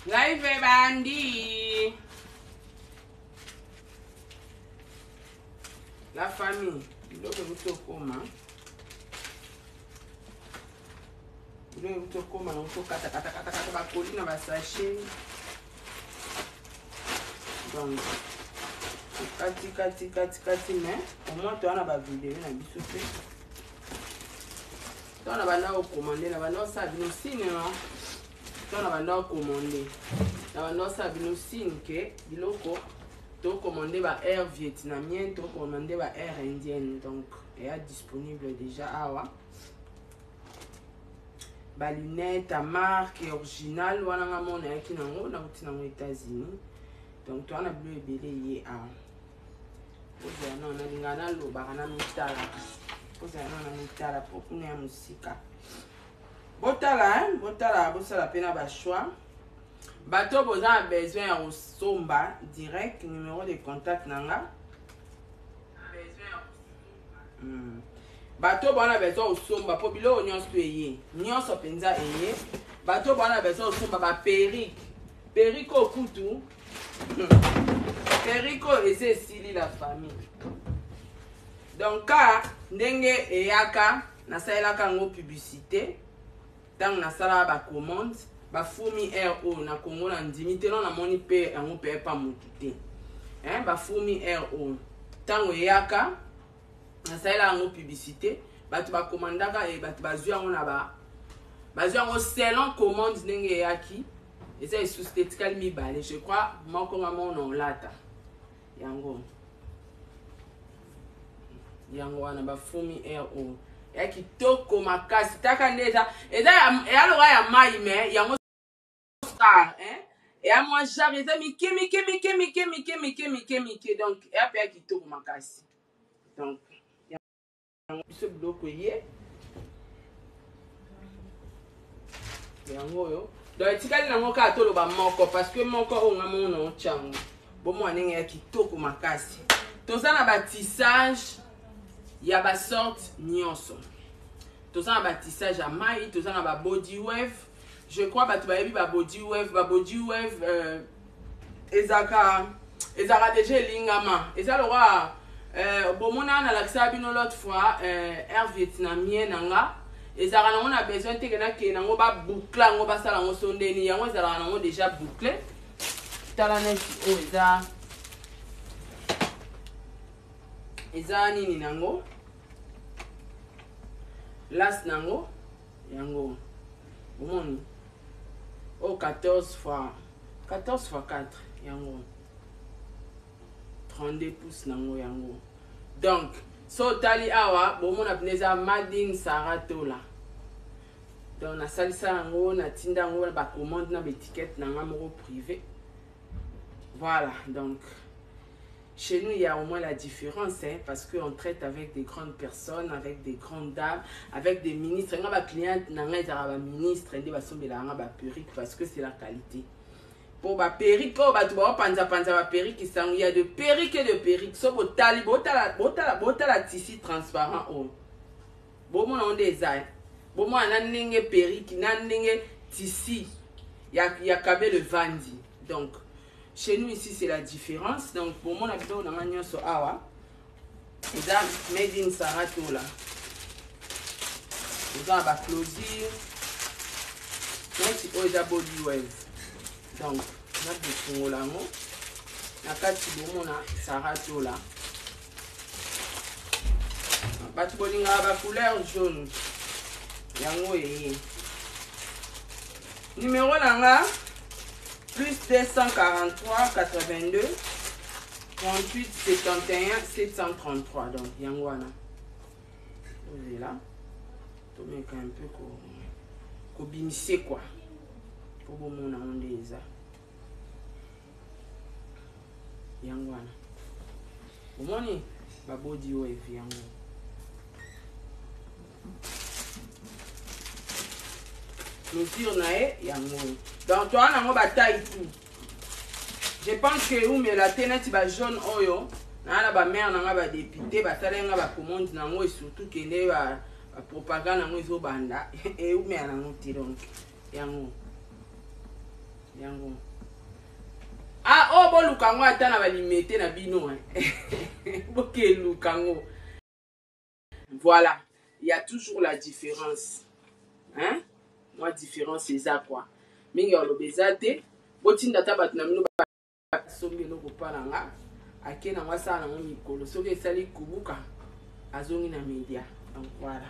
Live bandi. La famille. Donc vous comment? Vous comment on kata ba koli na ba sachet. Donc kati mais au moins tu as ba vidéo na biso pe. Tu as ba na commander na ba na sa bino signe non. Tu as ba na commander. Na ba na sa bino signe que biloko to commander ba air vietnamien, to commander ba air indienne, donc est disponible déjà awa. Ba lunette à marque originale wana nga mona yaki nango na uti nango États-Unis. Donc to ana bleu belé yé a. Oza na na lingana lo ba kana mitala. Oza na mitala pour kuna ya musika. Botala botala bosala pena ba choix. Bateau vous avez besoin au somba direct numéro de contact nanga. Bateau vous avez besoin au somba pour bilo nyons payer. Nyons penza eye. Bateau vous avez besoin au somba ba perico kutu. Perico ese sili la famille. Donc ka ndenge eyaka na saelaka ngo publicité. Tant na sala ba commande. Ba fourmi RO na Congo na ndimité non na moni pe en pe pas mutute hein ba fourmi RO tango yaka na saela ngo publicité batu ba commandaka e batu bazwi ngo na bazwi ngo selon commande ndenge yaki et ça est sous-esthétique mi balé je crois moko ngamo non lata yango wana ba fourmi RO yaki toko makasi taka neza eza ya lo ya mai mais yango hein et à moi j'arrive mi donc et après qui tourne ma casse donc ce bloc yé yango yo donc tikali nango ka tolo ba moko parce que moko o ngamo no chango bo mo aninga ki tourne ma casse to ça na bâtissage ya ba sorte nyonso to ça na bâtissage à mai to ça na ba body wave. Je crois que tu vas body wave ezaka déjà lingama eza lora bomona na laksa bino l'autre fois air vietnamien nanga ezaka na on a besoin te na ke nango ba boucler ngo ba sala ngo sondeni yango ezala na ngo déjà bouclé tala na o eza nini nango las nango yango bomoni oh 14 fois 4 yango 32 pouces nango yango donc so tali awa bomona pneza madin saratola donc na salisa yango na tinda yango ba commande na étiquette nanga moko privé voilà donc chez nous, il y a au moins la différence, hein, parce qu'on traite avec des grandes personnes, avec des grandes dames, avec des ministres. Il y a des clients, il y a des ministres, il y a des perruques, parce que c'est la qualité. Pour les perruques, il y a de perruques et de perruques. Si vous avez la tissu transparent, vous avez des ailes. Vous avez des perruques, vous avez des tissus. Il y a le vandi. Donc, chez nous ici c'est la différence. Donc pour mon habitude on a mis sur awa. Et là made in Saratola. Vous avez la closure. Donc c'est au body wave. Donc on a des congolano. La carte de mon Saratola. Batu bolinga ba couleur jaune. Yango e. Numéro langa plus 243 82 38 71 733 donc yangwana vous êtes là to mettre un peu ko bimser quoi pour bon mon ondeza yangwana omoni ba body wave yango clôture nae yango donc toi on a bataille tout je pense que où mais la tenette ba jaune oyo na ba mère na ba député ba talenga ba commande nango et surtout que ne ba propagande nango zo banda et où mais nango ti donc yango yango. Ah, oh, bon, Lukango, attends, va limiter na bino. Ok, Lukango. Voilà, il y a toujours la différence. Hein? Moi, différence, c'est ça, quoi. Mais il y a l'obésité. Botin data batnamino ba sombi no kopalanga. Ake na wasa na mo mikolo. Soki esali kubuka. Azongi na média. Donc voilà.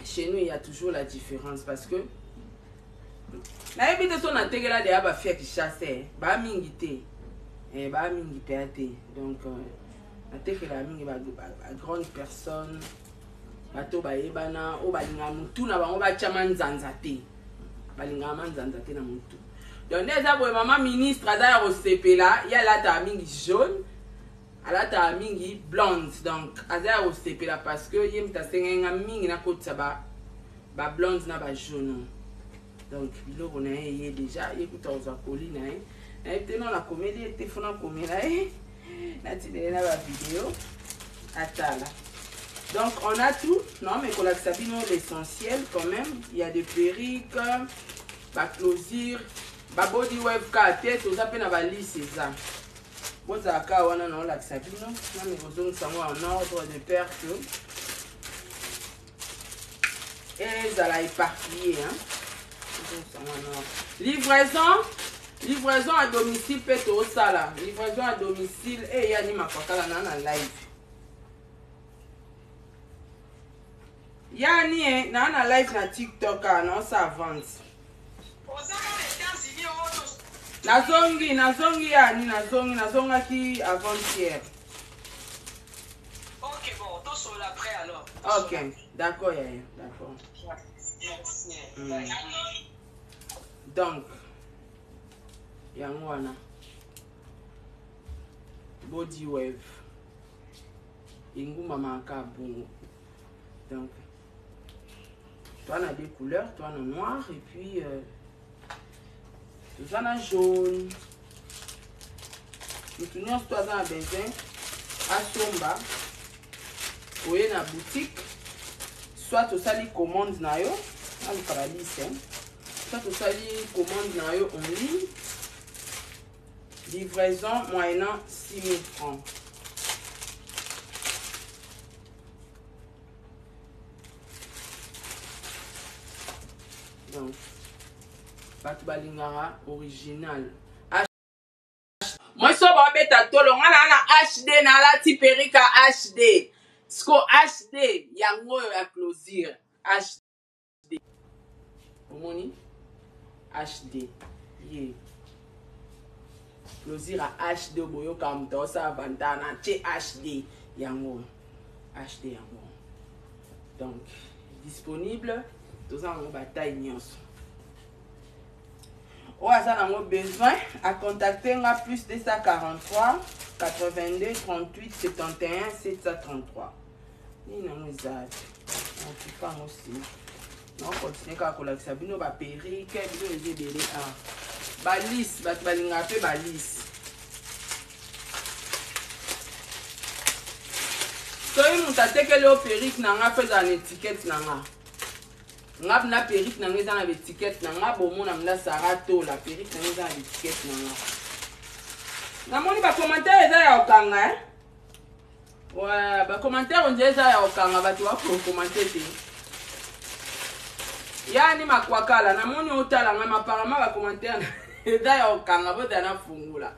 Chez nous, il y a toujours la différence parce que na ebite so na tegela de aba fia ki chasse ba mingi te. Ba mingi te. Donc na tegela mingi ba grande personne. Bato ba ebana o balinga mutu na bango ba chama nzanza te. Balinga manzanza te na mutu. Donc déjà pour maman ministre aza ya sepela, ya la ta mingi jaune. Ala ta mingi blonde. Donc aza ya sepela parce que yem ta senga mingi na kotsa ba blonde na ba jaune. Donc biloko na ye déjà écoute oza kolina na eteno la comédie était fona komela na tine na ba vidéo atala. Donc on a tout, non mais qu'on a sabino l'essentiel quand même, il y a des perruques, ba closure, ba body wave ka tête, aux appels à valise c'est ça. Bon ça ka wana non la sabino, non mais vous en en ordre de perte. Et ça l'a éparpillé hein. Livraison à domicile peut au sala. Livraison à domicile et y a ni ma pakala na live. Yani na live na TikTok non ça avance. Nazongi yani nazonga ki avant-hier. OK bon, tout sur l'après alors. OK, d'accord yaya, d'accord. Merci. Donc yango wana body wave inguma maka bongo. Donc toi on a des couleurs, toi on a noir et puis toi on a jaune. Nous tenons toi on a besoin à somba ou na boutique soit tu sali commande na yo on paralise hein. Soit tu sali commande na yo en ligne. Livraison moyennant 6 000 francs. Donc, Batbalingara original. Moi, je suis tolo na HD, na la tiperica HD. Sko HD, yango ya closure. HD. Omoni? HD. Yeah. Closure à HD, boyo kam dosa bandana. Che HD. Yango. HD yango. Donc, disponible. Tous en bataille nyonso. Ou à besoin à contacter moi plus 243 82 38 71 733. Ni na muzad. On peut pas aussi. Non continuer ka kola sabino ba perike bino ezebele ah. Balis bat balinga pe balis. So yi mutateke le perike na nga fait dans étiquette na nga. Ngap na perruque na ngeza na étiquette na nga bomo na mla sarato la perruque na ngeza na étiquette na nga. Na moni ba commentaire eza ya okanga hein. Ouais, ba commentaire on dirait eza ya okanga ba tu va pour commenter te. Ya ni makwakala na moni otala nga apparemment ba commentaire eza ya okanga boda na fungula.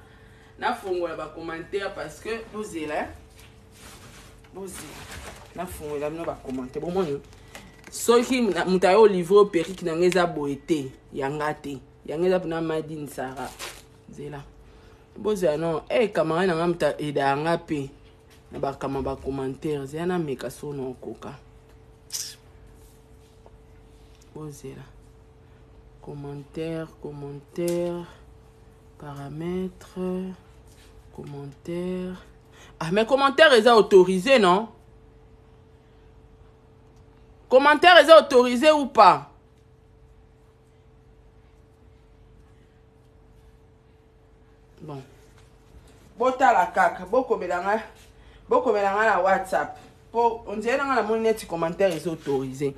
Na fungula ba commentaire parce que bozela. Bozela. Na fungula no ba commenter bon moni. Soki mutayo livre perruque na ngeza boete yangate yangeza puna madine sara zela boza non camarade na ngamta eda ngape na ba kama ba commentaire zena meka sono koka bozela commentaire paramètres commentaire ah mais commentaire est autorisé non. Commentaire est autorisé ou pas? Bon. Bota la caca. Boko belanga na WhatsApp. On dirait dans la monnaie commentaire est autorisé.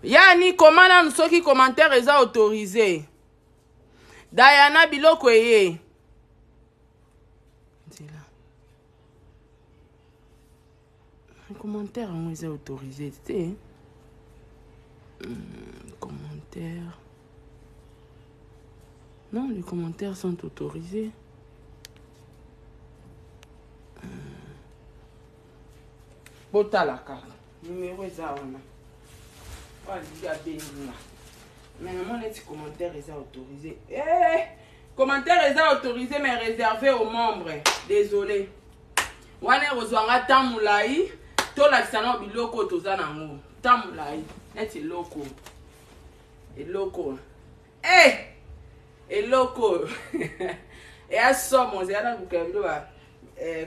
Yani comment nous ceux qui commentaire est autorisé. Diana biloko eye. Un commentaire, on est autorisé, tu sais. Commentaires. Non, les commentaires sont autorisés. Bota la carte. Numéro est ça, on a. Mais non, les commentaires sont autorisés. Eh! Commentaires sont autorisés, mais réservés aux membres. Désolé. Wane rozwanga tamulai. Tola kisana biloko tozana ngo. Tamulai. Eti loko. Et loko. Eh! Et loko. Et à somme, on s'est à la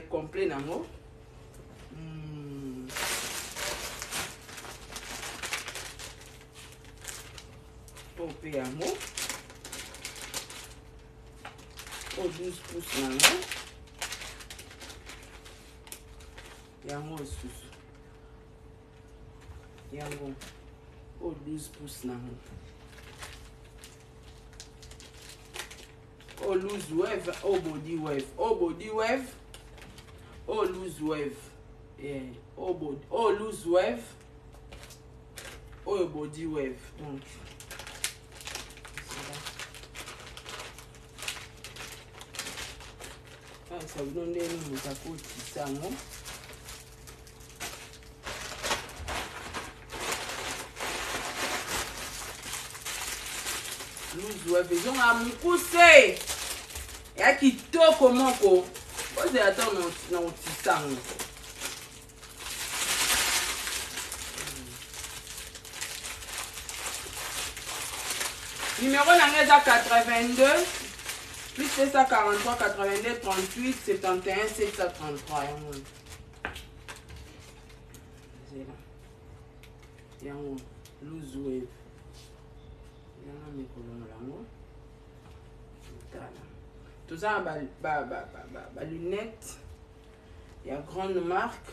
complet nango. Popé yango. Au 12 pouces nango. Yango sous. Yango. Au 12 pouces nango. Au loose wave, au body wave. Au body wave. Au loose wave. Yeah. Au loose wave. Au body wave. Donc. Ça vous donne des noms à côté de ça, non? Nous avons un moussé. Et à qui toque comment quoi? Vous attendez dans petit sang. Numéro d'anglaise 82. Plus 743, 82, 38, 71, 733. C'est là. Il y a un loose wave. Il y a un micro là. Tout ça, lunettes. Il y a grande marque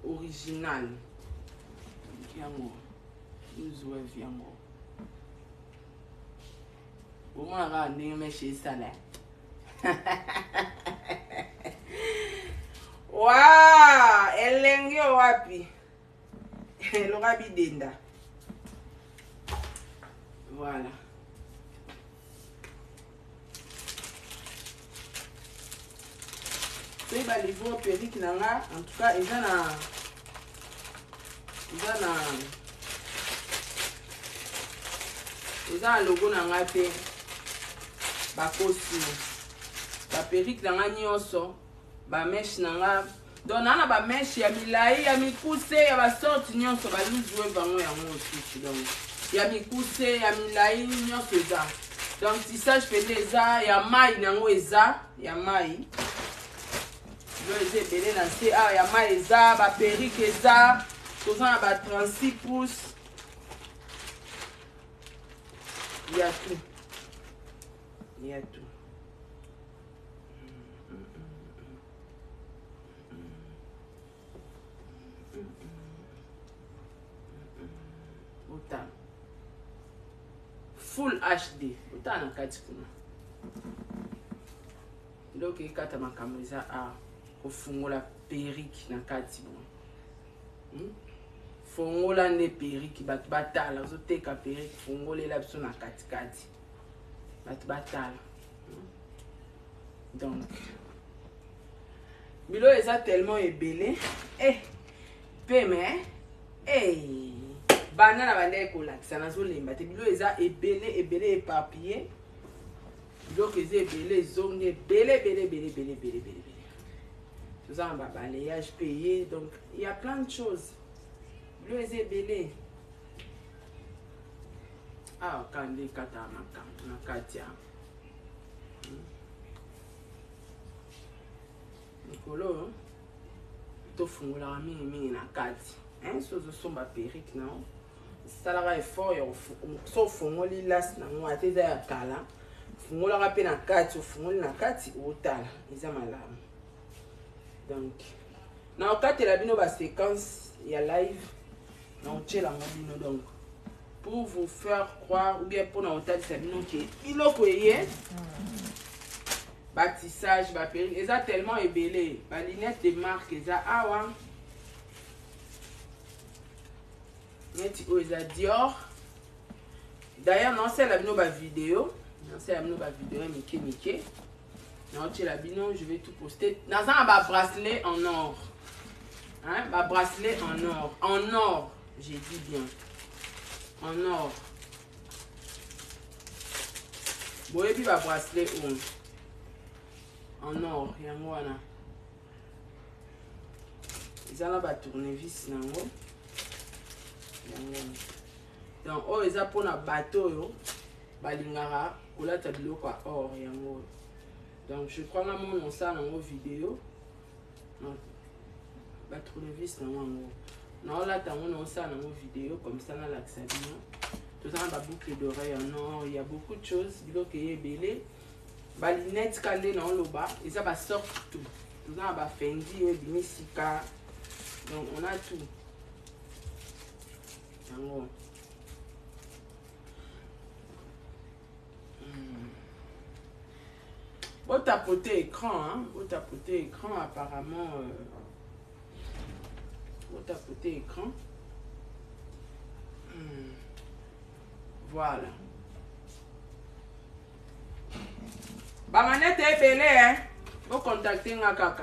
originale. Il y a un loose wave. Il y a un au moins, on va chez ça là. Waouh! Elle est wapi. Elle aura bidenda. Voilà. C'est les voix perruques nanga. En tout cas, ils ont un logo nanga te. Ba costume ba perruque nanga nyonso ba mesh nanga donc nana ba mesh ya milai ya mikuse ya ba sorte nyonso ba loose wave bango yango aussi donc ya mikuse ya milai nyonso eza donc tissage pete eza ya mai nango eza ya mai lo eza ebele na se ah ya mai eza ba perruque eza toza na ba 36 pouces il y a tout. Il y a tout. Autant. Full HD. Autant na kati kuna. Donc ikata makambo eza a kofungola perruque na kati bon. Fongola ne perruque bat batala ozoteka perruque fongolela biso na kati kati. Batala. Donc, bilo eza tellement ébélé. Eh, peme, eh, banana bande kolakisa nazo lemba te bilo eza ébélé éparpillé. Bilo eza ébélé zone ébélé. Tout ça en balayage payé. Donc, il y a plein de choses. Bilo eza ébélé. Ah, kandi kata na katia. Nikolo, to fungola mingi na kati. Hein, sozo somba perruque na. Salara effort yo so fungoli las na ngwa te ya kala. Fungola ka pe na kati, fungoli na kati otala. Eza malamu. Donc, na okate la bino ba séquence ya live. Na ochela ngobino donc. pour vous faire croire ou bien pour nous otalisa bino ke biloko eye batissage bapéri eza tellement ebele balinette de marque eza awa neti oyo eza Dior. D'ailleurs naosala bino bavideo ya mike naotiela bino, je vais tout poster. Naza na ba bracelet en or, hein, ba bracelet en or, j'ai dit bien en or. Boyebi ba bracelet en or yango wana eza na ba tournevis nango donc oyo eza mpona bato oyo balingaka kolata biloko ya or yango. Donc je crois que mon ça dans vos vidéos. Ba tournevis na wango. Na là on ça dans vos vidéos comme ça na l'accès bien. Tout ça ba boucle d'oreille en or, il y a beaucoup de choses, biloko ke belé. Ba lunettes kande na loba, et ça va sortir tout. Tout ça ba Fendi et Bimisika. Donc on a tout. Yango. Beau tapoter écran, hein? Beau tapoter écran apparemment. Beau tapoter écran. Voilà. Bamanette est belé, hein? Vous contactez nga kaka.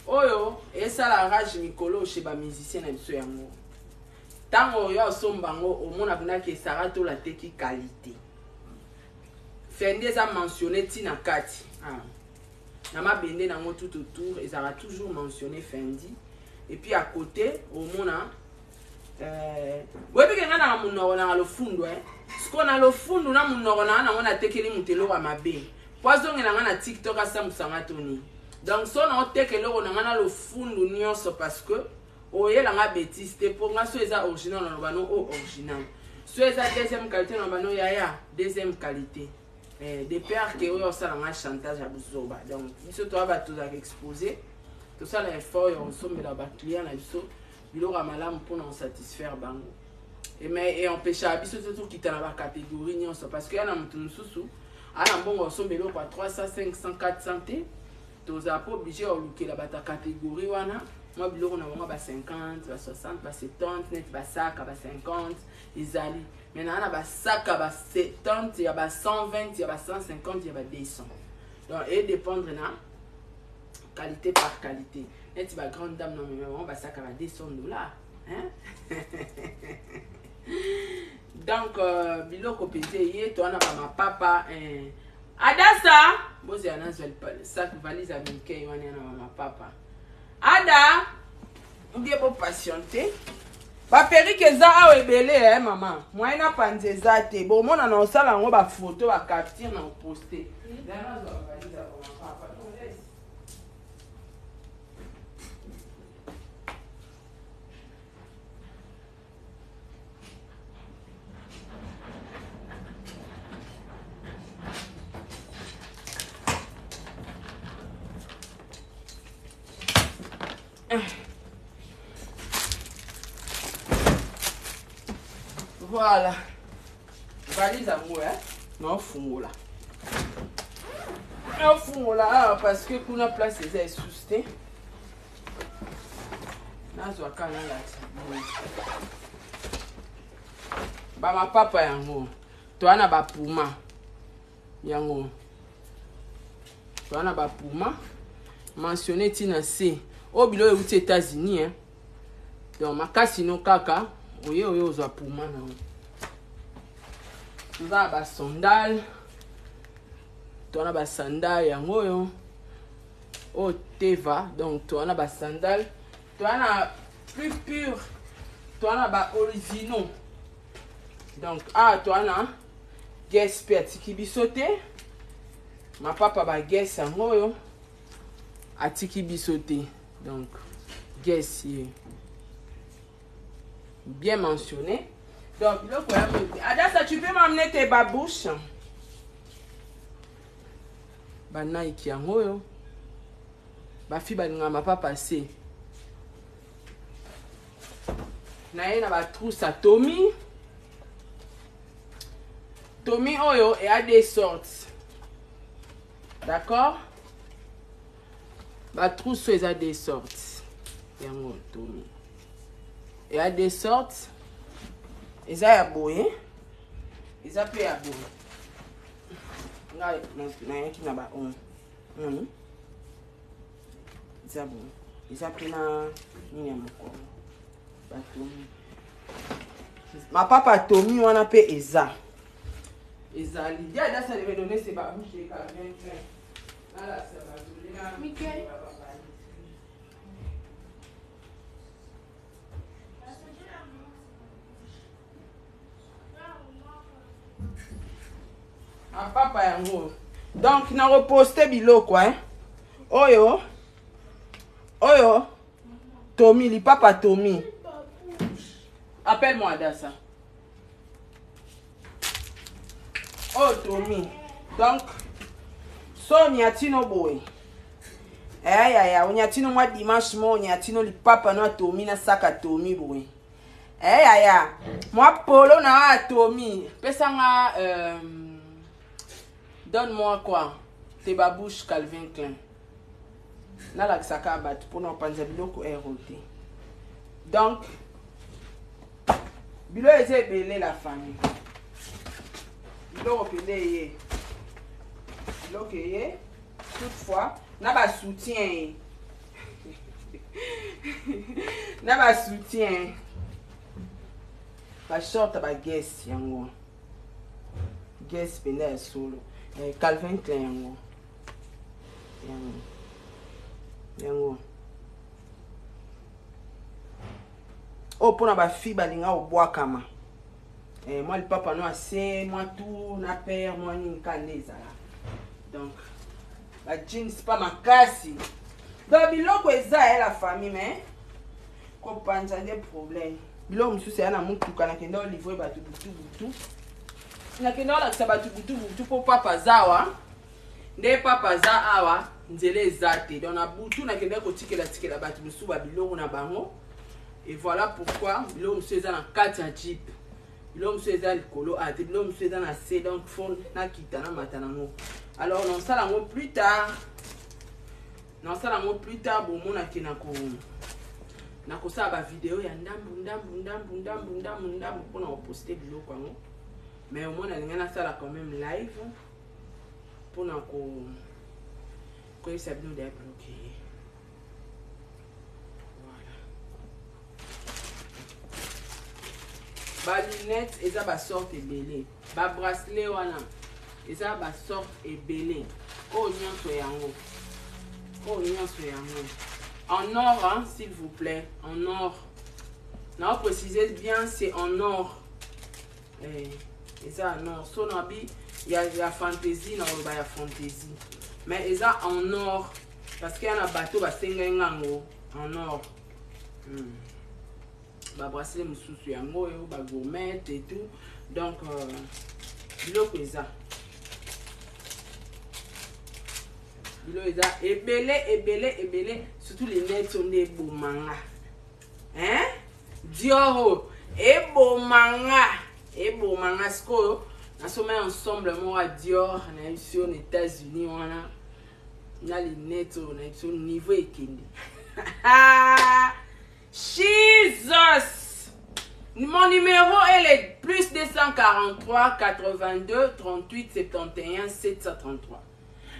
Oyo, et ça la rage mikolo chez ba musicien na biso yango. Tango yo sombango au mona kuna ke sarato la teki qualité. Fendi a mentionné Tina Kati. Nama bende nango tout autour, ils aura toujours mentionné Fendi. Et puis à côté, au mona ouais puis que na munoro na lo fundo ce qu'on a lo fundo na munoro na mona tekeli mutelo wa mabe. Poison na na TikTok asa musanga toni. Donc son on tekelo na lo fundo nyonso parce que oye la nga bêtise te pour nga so eza original na bano o original. So eza deuxième qualité na bano ya deuxième qualité. Des pères qui ont ça dans un chantage à Bouzoba. Donc, ils doivent être tous exposés. Tout ça, l'effort, ils sont mis là-bas, clients, ils ont malam pour nous satisfaire. Et empêcher à Bissot tout quitter la catégorie, parce qu'il y a un peu de sous. À la bon, on sont mis là 300, 500, 400. Tous les pas obligés de looker la catégorie. Moi, on a 50, 60, 70, net, 50, ils allaient. Maintenant, il y a 70, il y a 120, il y a 150, il y a 200. Donc, il dépend de la qualité par qualité. Et tu vas grande dame, non, mais on va ça à $200. Hein? Donc, biloko pesé, toi, on a ma papa. Adasa! Bon, c'est un sac valise américain, on a ma papa. Ada! On dit pour patienter. Ba perruque eza awa ebele maman. Moi na panzeza te. Bon mona na osala ngo ba photo ba capture na poster. Dana zo organiser pour ma papa. Voilà. Valise à moi, hein? Non, fungola. Non, fungola, parce que pour la place, c'est assusté. Nazo akana là. Ba ma papa yango. Toi na ba puma. Yango. Toi na ba puma. Mentionné Tina C. Au bilo aux États-Unis, hein. Donc ma casino kaka. Oye oye ozo puma na. Tu vas ba sandal. Tu as ba sandal yango yo. O teva donc tu as ba sandal. Tu as plus pur. Tu as ba originaux. Donc tu as Guess pet qui bisoté. Ma papa ba Guess yango yo. Atiki bisoté. Donc Guess bien mentionné. Donc, le quoi, Adassa, tu peux m'amener tes babouches? Ba Nike yango yo. Ba fi ba nga ma pas passé. Na ye na ba trousse à Tommy. Tommy oyo et a des sortes. D'accord? Bah trousseau il a des sortes. Yango Tommy. Il a des sortes. Il a ya boye. Il a peu ya boye. Là na yaki na ba on. Il a bon. Il a pris na ni ya moko. Ba Tommy. Ma papa Tommy wana pe eza. Ezali. Dia da ça devait donner ses babouches les Calvin Klein. Là ça va donner là. Mickey. Ah papa yango. Donc na reposter biloko hein. Oyo. Oyo. Tommy, li papa Tommy. Appelle-moi Adassa. Oh Tommy. Donc so nyatino boy. Ya nyatino mwa dimanche mo nyatino li papa no Tommy na saka Tommy boy. Ya. Moi polo na Tommy. Pesanga donne-moi quoi? Tes babouches Calvin Klein. Na la saka bat pour no panza biloko eroté. Donc bilo eze belé la famille. Bilo pelé bilo que toutefois na ba soutien. Na ba soutien. Ba short ba guest yango. Guest penda solo. Calvin Klein yango. Yango. Oh pour na ba fille balinga au bois kama. Moi le papa no assez, moi tout na père, moi ni kaneza là. Donc la jeans pas ma casse. Donc biloko eza la famille mais ko panza des problèmes. Biloko musu c'est na mutuka na kenda livrer ba butu. Na kenda la sa ba butu pour papa zawa. Nde papa za awa nzele ezate. Donc na butu na kenda ko tikela ba musu ba biloko na bango. Et voilà pourquoi l'homme se dans 4 jeep. L'homme se dans le colo à l'homme se dans la C donc fond na kitana matanamo. Alors non ça la mot plus tard. Non ça la mot plus tard bon mon akina ko. Na ko sa ba vidéo ya ndambu pour na poster biloko ngo. Mais au moins na ngana ça la quand même live pour na ko ça bien de bloquer. Ba lunette eza ba sorte ebele. Ba bracelet wana eza ba sorte ebele. O nyonso yango. En or hein, s'il vous plaît, en or. Non, précisez bien c'est en or. Eza en or. So nabi ya fantaisie na ba ya fantaisie. Mais eza en or parce qu'il y a un bateau ba senga ngango en or. Ba bracelet mususu yango yo ba gourmet et tout donc biloko eza ebele surtout les nets on est bomanga hein Dior ebomanga sko na sommet ensemble moi Dior na ici aux États-Unis wana na les nets on est au niveau ekende. Jesus! Mon numéro est le plus 243 82 38 71 733.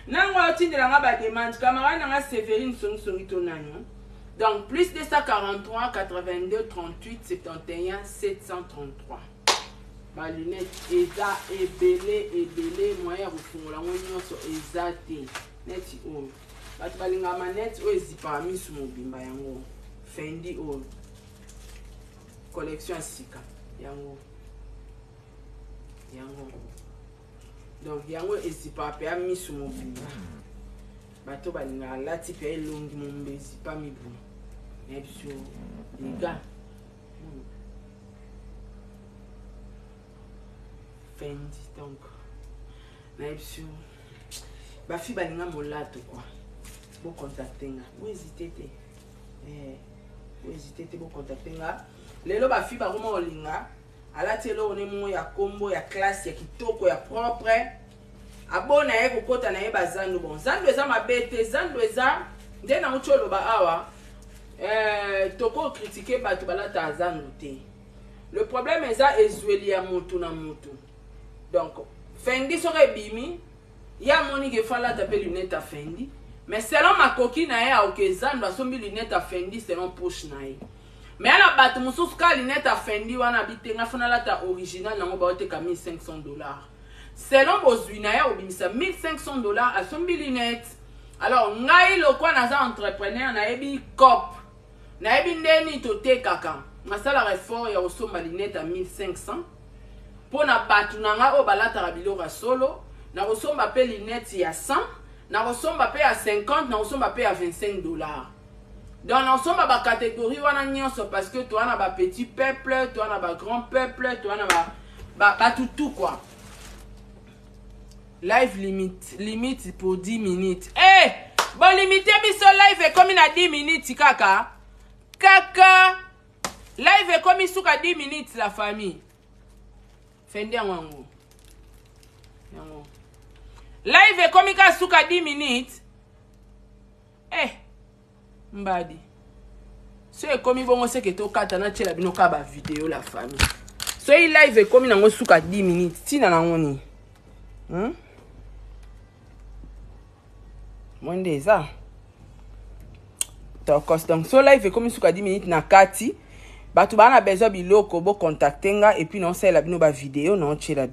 Nango otindi la ba demande camarade nanga Séverine songi tonanyo. Donc plus 243 82 38 71 733. Ba lunette eza ebele moyen rufungola nyonso eza te. Neti o. Batu balinga manette o ezipa misu mobimba yango. Fendi o collection sika yango donc yango ezipa pe a misu mobimba bato balinga lati pe elongi mombezi pa mibu nebso les gars Fendi donc nebso ba fi balinga molato quoi bon contacter nga ou hésiter te vous hésitez de vous contacter là. Les loba fi ba comment olinga alati eloko nemo ya kombo ya classe ya kitoko ya propre abona ye kokota na ye bazando bon zando eza mabe te zando eza nde na uti oloba awa toko critiquer bato balata zando te le problème eza ezweli ya motu na motu donc Fendi soki ebimi ya moni ke falata pe lunette a Fendi mais selon makoki na ye aoke zando asombi lunette a Fendi selon poche na ye mais ana bato mosusu ka lunette a Fendi wana bitenga fona lata original nango baoteka $1500 selon bozwi na ye obimisa $1500 asombi lunette. Alors ngai lokwa naza entrepreneur nayebi cop nayebi ndeni totekaka masala effort ya osomba lunette a 1500 pona batu nanga o balataka biloko solo na kosomba pe lunette ya 100 na kosomba pe ya 50 na kosomba pe ya $25. Donc na kosomba ba catégorie wana nyonso parce que toi na ba petit peuple, toi na ba grand peuple, toi na ba tout quoi. Live limite pour 10 minutes. Eh! Bon limité biso live comme na 10 minutes kaka. Kaka. Live comme suka 10 minutes la famille. Fendi yango. Yango. Live comme ka suka 10 minutes. Eh. Mbadi. So comme bongo se ke to kata na chela bino ka ba vidéo la famille. So live comme nango suka 10 minutes. Tina nango ni. Mwende eza. Donc so live comme suka 10 minutes na kati. Batu bana besoin biloko bo contacter nga et puis non c'est la bino ba vidéo non chela bi.